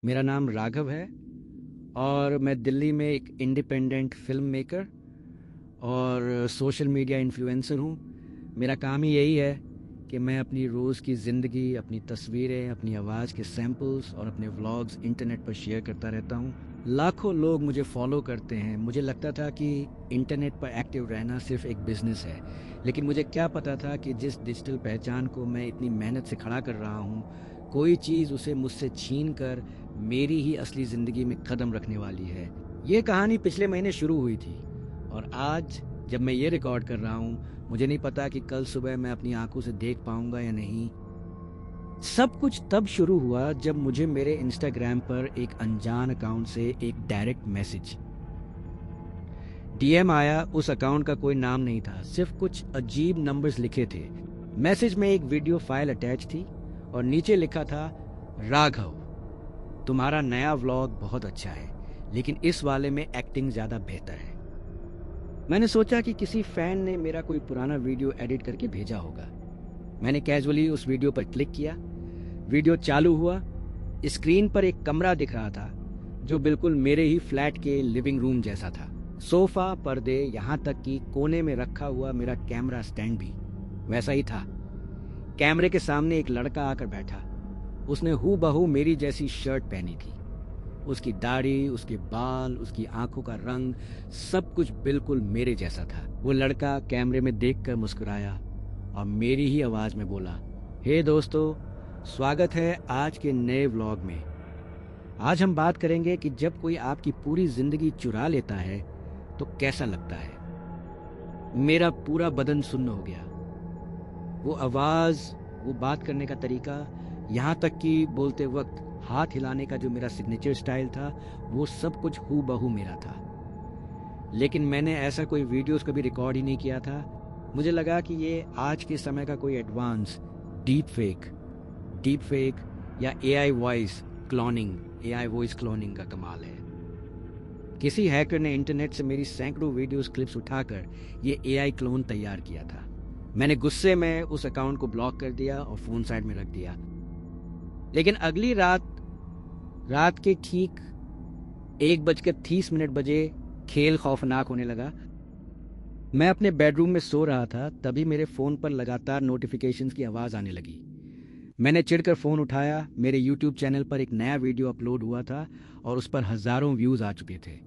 मेरा नाम राघव है और मैं दिल्ली में एक इंडिपेंडेंट फ़िल्म मेकर और सोशल मीडिया इन्फ्लुएंसर हूँ। मेरा काम ही यही है कि मैं अपनी रोज़ की ज़िंदगी, अपनी तस्वीरें, अपनी आवाज़ के सैंपल्स और अपने व्लॉग्स इंटरनेट पर शेयर करता रहता हूँ। लाखों लोग मुझे फॉलो करते हैं। मुझे लगता था कि इंटरनेट पर एक्टिव रहना सिर्फ एक बिज़नेस है, लेकिन मुझे क्या पता था कि जिस डिजिटल पहचान को मैं इतनी मेहनत से खड़ा कर रहा हूँ, कोई चीज़ उसे मुझसे छीन कर मेरी ही असली ज़िंदगी में कदम रखने वाली है। ये कहानी पिछले महीने शुरू हुई थी और आज जब मैं ये रिकॉर्ड कर रहा हूँ, मुझे नहीं पता कि कल सुबह मैं अपनी आंखों से देख पाऊंगा या नहीं। सब कुछ तब शुरू हुआ जब मुझे मेरे इंस्टाग्राम पर एक अनजान अकाउंट से एक डायरेक्ट मैसेज डीएम आया। उस अकाउंट का कोई नाम नहीं था, सिर्फ कुछ अजीब नंबर्स लिखे थे। मैसेज में एक वीडियो फाइल अटैच थी और नीचे लिखा था, राघव, तुम्हारा नया व्लॉग बहुत अच्छा है, लेकिन इस वाले में एक्टिंग ज़्यादा बेहतर है। मैंने सोचा कि किसी फैन ने मेरा कोई पुराना वीडियो एडिट करके भेजा होगा। मैंने कैजुअली उस वीडियो पर क्लिक किया। वीडियो चालू हुआ। स्क्रीन पर एक कमरा दिख रहा था जो बिल्कुल मेरे ही फ्लैट के लिविंग रूम जैसा था। सोफा, पर्दे, यहाँ तक कि कोने में रखा हुआ मेरा कैमरा स्टैंड भी वैसा ही था। कैमरे के सामने एक लड़का आकर बैठा। उसने हूबहू मेरी जैसी शर्ट पहनी थी। उसकी दाढ़ी, उसके बाल, उसकी आंखों का रंग, सब कुछ बिल्कुल मेरे जैसा था। वो लड़का कैमरे में देखकर मुस्कुराया और मेरी ही आवाज में बोला, हे दोस्तों, स्वागत है आज के नए व्लॉग में। आज हम बात करेंगे कि जब कोई आपकी पूरी जिंदगी चुरा लेता है तो कैसा लगता है। मेरा पूरा बदन सुन्न हो गया। वो आवाज, वो बात करने का तरीका, यहाँ तक कि बोलते वक्त हाथ हिलाने का जो मेरा सिग्नेचर स्टाइल था, वो सब कुछ हूबहू मेरा था। लेकिन मैंने ऐसा कोई वीडियोस कभी रिकॉर्ड ही नहीं किया था। मुझे लगा कि ये आज के समय का कोई एडवांस डीप फेक या एआई वॉइस क्लोनिंग का कमाल है। किसी हैकर ने इंटरनेट से मेरी सैकड़ों वीडियोस क्लिप्स उठाकर ये एआई क्लोन तैयार किया था। मैंने गुस्से में उस अकाउंट को ब्लॉक कर दिया और फ़ोन साइड में रख दिया। लेकिन अगली रात के ठीक 1:30 बजे खेल खौफनाक होने लगा। मैं अपने बेडरूम में सो रहा था, तभी मेरे फ़ोन पर लगातार नोटिफिकेशंस की आवाज़ आने लगी। मैंने चिढ़कर फ़ोन उठाया। मेरे यूट्यूब चैनल पर एक नया वीडियो अपलोड हुआ था और उस पर हज़ारों व्यूज़ आ चुके थे।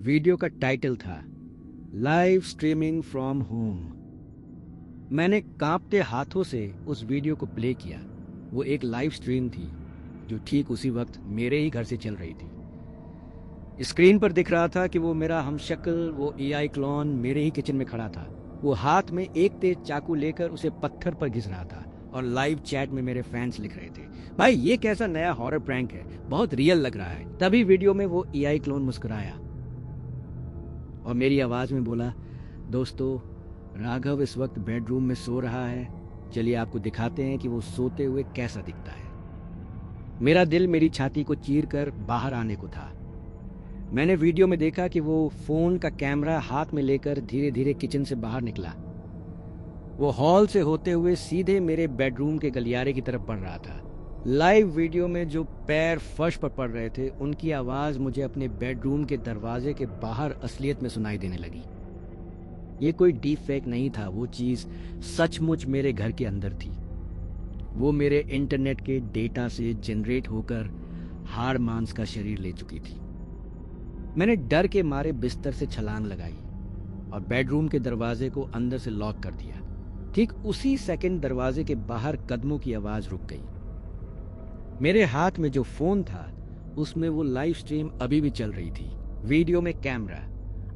वीडियो का टाइटल था, लाइव स्ट्रीमिंग फ्रॉम होम। मैंने कांपते हाथों से उस वीडियो को प्ले किया। वो एक लाइव स्ट्रीम थी जो ठीक उसी वक्त मेरे ही घर से चल रही थी। स्क्रीन पर दिख रहा था कि वो मेरा हमशक्ल, वो एआई क्लोन मेरे ही किचन में खड़ा था। वो हाथ में एक तेज चाकू लेकर उसे पत्थर पर घिस रहा था और लाइव चैट में मेरे फैंस लिख रहे थे, भाई ये कैसा नया हॉरर प्रैंक है, बहुत रियल लग रहा है। तभी वीडियो में वो एआई क्लोन मुस्कुराया और मेरी आवाज़ में बोला, दोस्तों, राघव इस वक्त बेडरूम में सो रहा है। चलिए आपको दिखाते हैं कि वो सोते हुए कैसा दिखता है। मेरा दिल मेरी छाती को चीर कर बाहर आने को था। मैंने वीडियो में देखा कि वो फ़ोन का कैमरा हाथ में लेकर धीरे धीरे किचन से बाहर निकला। वो हॉल से होते हुए सीधे मेरे बेडरूम के गलियारे की तरफ बढ़ रहा था। लाइव वीडियो में जो पैर फर्श पर पड़ रहे थे, उनकी आवाज़ मुझे अपने बेडरूम के दरवाजे के बाहर असलियत में सुनाई देने लगी। ये कोई डीप फेक नहीं था, वो चीज़ सचमुच मेरे घर के अंदर थी। वो मेरे इंटरनेट के डेटा से जनरेट होकर हाड़ मांस का शरीर ले चुकी थी। मैंने डर के मारे बिस्तर से छलांग लगाई और बेडरूम के दरवाजे को अंदर से लॉक कर दिया। ठीक उसी सेकंड दरवाजे के बाहर कदमों की आवाज़ रुक गई। मेरे हाथ में जो फ़ोन था, उसमें वो लाइव स्ट्रीम अभी भी चल रही थी। वीडियो में कैमरा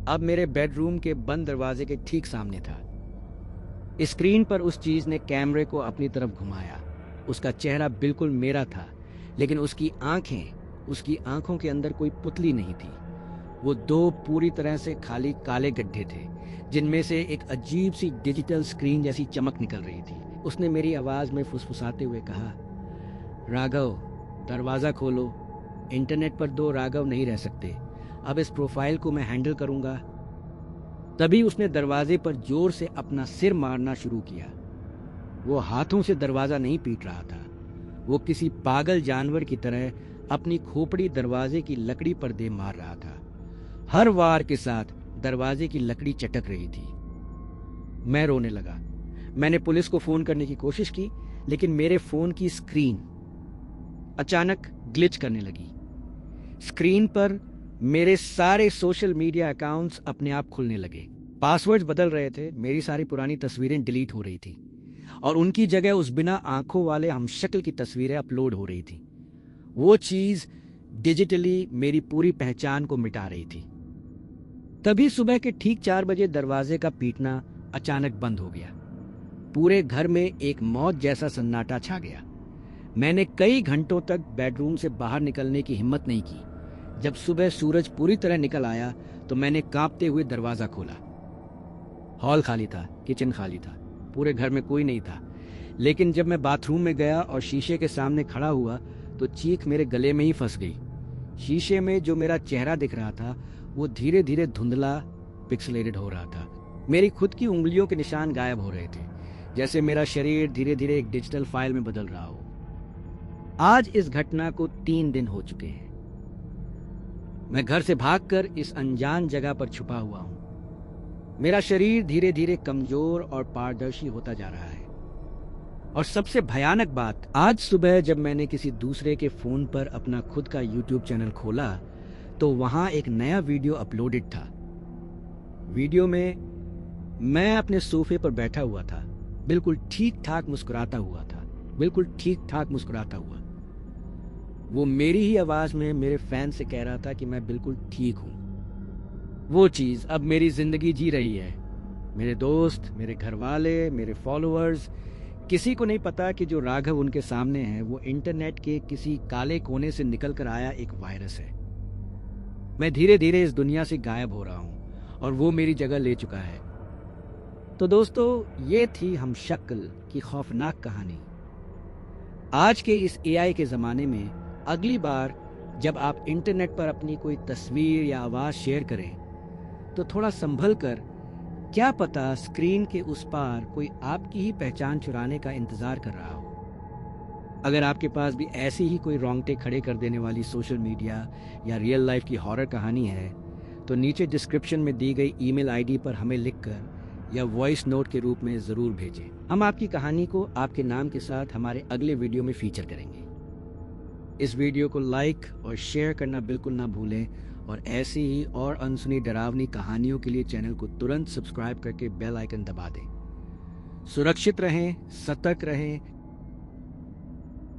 अब मेरे बेडरूम के बंद दरवाजे के ठीक सामने था। स्क्रीन पर उस चीज़ ने कैमरे को अपनी तरफ घुमाया। उसका चेहरा बिल्कुल मेरा था, लेकिन उसकी आंखों के अंदर कोई पुतली नहीं थी। वो दो पूरी तरह से खाली काले गड्ढे थे, जिनमें से एक अजीब सी डिजिटल स्क्रीन जैसी चमक निकल रही थी। उसने मेरी आवाज़ में फुसफुसाते हुए कहा, राघव, दरवाज़ा खोलो। इंटरनेट पर दो राघव नहीं रह सकते। अब इस प्रोफाइल को मैं हैंडल करूँगा। तभी उसने दरवाजे पर जोर से अपना सिर मारना शुरू किया। वो हाथों से दरवाज़ा नहीं पीट रहा था, वो किसी पागल जानवर की तरह अपनी खोपड़ी दरवाजे की लकड़ी पर दे मार रहा था। हर वार के साथ दरवाजे की लकड़ी चटक रही थी। मैं रोने लगा। मैंने पुलिस को फोन करने की कोशिश की, लेकिन मेरे फोन की स्क्रीन अचानक ग्लिच करने लगी। स्क्रीन पर मेरे सारे सोशल मीडिया अकाउंट्स अपने आप खुलने लगे। पासवर्ड्स बदल रहे थे, मेरी सारी पुरानी तस्वीरें डिलीट हो रही थी और उनकी जगह उस बिना आंखों वाले हमशक्ल की तस्वीरें अपलोड हो रही थी। वो चीज डिजिटली मेरी पूरी पहचान को मिटा रही थी। तभी सुबह के ठीक 4 बजे दरवाजे का पीटना अचानक बंद हो गया। पूरे घर में एक मौत जैसा सन्नाटा छा गया। मैंने कई घंटों तक बेडरूम से बाहर निकलने की हिम्मत नहीं की। जब सुबह सूरज पूरी तरह निकल आया तो मैंने कांपते हुए दरवाजा खोला। हॉल खाली था, किचन खाली था, पूरे घर में कोई नहीं था। लेकिन जब मैं बाथरूम में गया और शीशे के सामने खड़ा हुआ तो चीख मेरे गले में ही फंस गई। शीशे में जो मेरा चेहरा दिख रहा था वो धीरे धीरे धुंधला, पिक्सलेटेड हो रहा था। मेरी खुद की उंगलियों के निशान गायब हो रहे थे, जैसे मेरा शरीर धीरे धीरे एक डिजिटल फाइल में बदल रहा हो। आज इस घटना को 3 दिन हो चुके हैं। मैं घर से भागकर इस अनजान जगह पर छुपा हुआ हूं। मेरा शरीर धीरे धीरे कमजोर और पारदर्शी होता जा रहा है। और सबसे भयानक बात, आज सुबह जब मैंने किसी दूसरे के फोन पर अपना खुद का YouTube चैनल खोला तो वहां एक नया वीडियो अपलोडेड था। वीडियो में मैं अपने सोफे पर बैठा हुआ था, बिल्कुल ठीक ठाक मुस्कुराता हुआ था, बिल्कुल ठीक ठाक मुस्कुराता हुआ। वो मेरी ही आवाज में मेरे फैन से कह रहा था कि मैं बिल्कुल ठीक हूं। वो चीज अब मेरी जिंदगी जी रही है। मेरे दोस्त, मेरे घर वाले, मेरे फॉलोअर्स, किसी को नहीं पता कि जो राघव उनके सामने है वो इंटरनेट के किसी काले कोने से निकल कर आया एक वायरस है। मैं धीरे धीरे इस दुनिया से गायब हो रहा हूं और वो मेरी जगह ले चुका है। तो दोस्तों, ये थी हमशक्ल की खौफनाक कहानी। आज के इस AI के ज़माने में अगली बार जब आप इंटरनेट पर अपनी कोई तस्वीर या आवाज़ शेयर करें तो थोड़ा संभल कर, क्या पता स्क्रीन के उस पार कोई आपकी ही पहचान चुराने का इंतज़ार कर रहा हो। अगर आपके पास भी ऐसी ही कोई रोंगटे खड़े कर देने वाली सोशल मीडिया या रियल लाइफ की हॉरर कहानी है तो नीचे डिस्क्रिप्शन में दी गई ईमेल आईडी पर हमें लिखकर या वॉइस नोट के रूप में ज़रूर भेजें। हम आपकी कहानी को आपके नाम के साथ हमारे अगले वीडियो में फीचर करेंगे। इस वीडियो को लाइक और शेयर करना बिल्कुल ना भूलें और ऐसी ही और अनसुनी डरावनी कहानियों के लिए चैनल को तुरंत सब्सक्राइब करके बेल आइकन दबा दें। सुरक्षित रहें, सतर्क रहें,